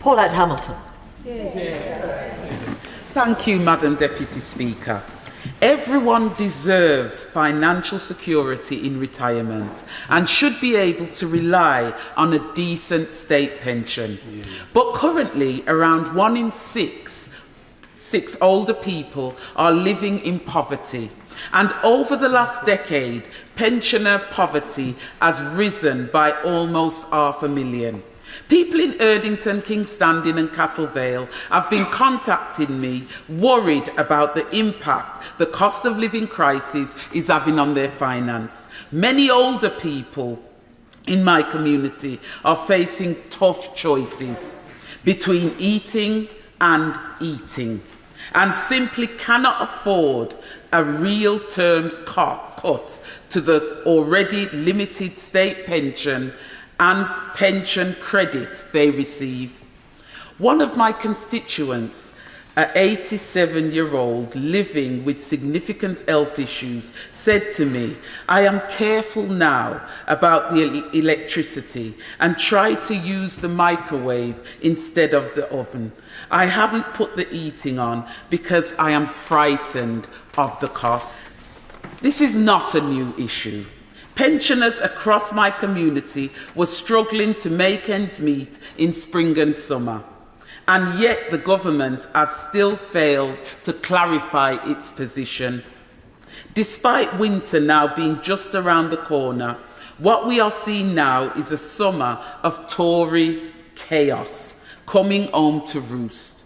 Paulette Hamilton. Thank you, Madam Deputy Speaker. Everyone deserves financial security in retirement and should be able to rely on a decent state pension. But currently, around 1 in 6 older people are living in poverty. And over the last decade, pensioner poverty has risen by almost 500,000. People in Erdington, King's Standing and Castle Vale have been contacting me worried about the impact the cost of living crisis is having on their finance. Many older people in my community are facing tough choices between eating and eating and simply cannot afford a real terms cut to the already limited state pension and pension credit they receive. One of my constituents, an 87-year-old living with significant health issues, said to me, "I am careful now about the electricity and try to use the microwave instead of the oven. I haven't put the heating on because I am frightened of the cost." This is not a new issue. Pensioners across my community were struggling to make ends meet in spring and summer, and yet the government has still failed to clarify its position. Despite winter now being just around the corner, what we are seeing now is a summer of Tory chaos coming home to roost.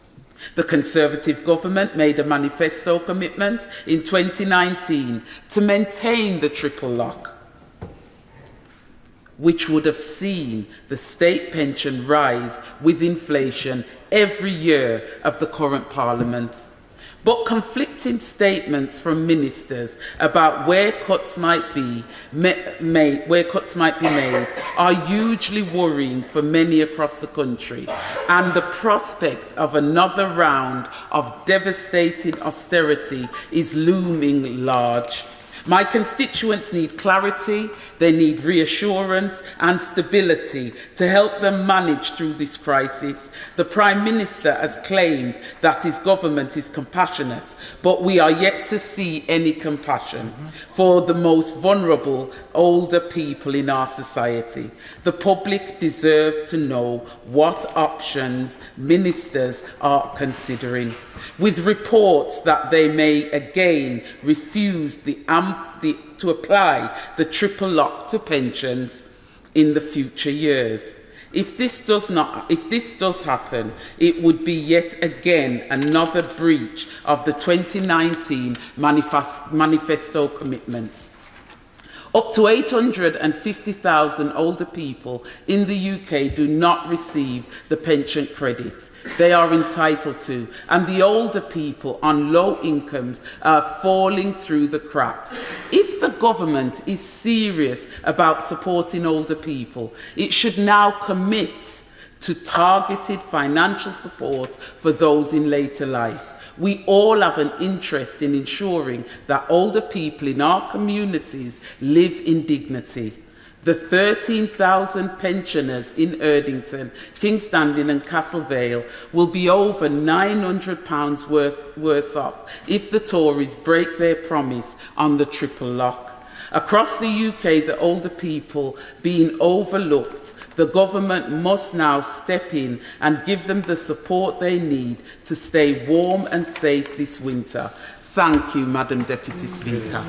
The Conservative government made a manifesto commitment in 2019 to maintain the triple lock, which would have seen the state pension rise with inflation every year of the current Parliament. But conflicting statements from ministers about where cuts might be made are hugely worrying for many across the country, and the prospect of another round of devastating austerity is looming large. My constituents need clarity, they need reassurance and stability to help them manage through this crisis. The Prime Minister has claimed that his government is compassionate, but we are yet to see any compassion for the most vulnerable older people in our society. The public deserve to know what options ministers are considering, with reports that they may again refuse to apply the triple lock to pensions in the future years. If this does happen, it would be yet again another breach of the 2019 manifesto commitments. Up to 850,000 older people in the UK do not receive the pension credit they are entitled to, and the older people on low incomes are falling through the cracks. If the government is serious about supporting older people, it should now commit to targeted financial support for those in later life. We all have an interest in ensuring that older people in our communities live in dignity. The 13,000 pensioners in Erdington, King's Standing and Castle Vale will be over £900 worse off if the Tories break their promise on the triple lock. Across the UK, the older people being overlooked, the government must now step in and give them the support they need to stay warm and safe this winter. Thank you, Madam Deputy Speaker.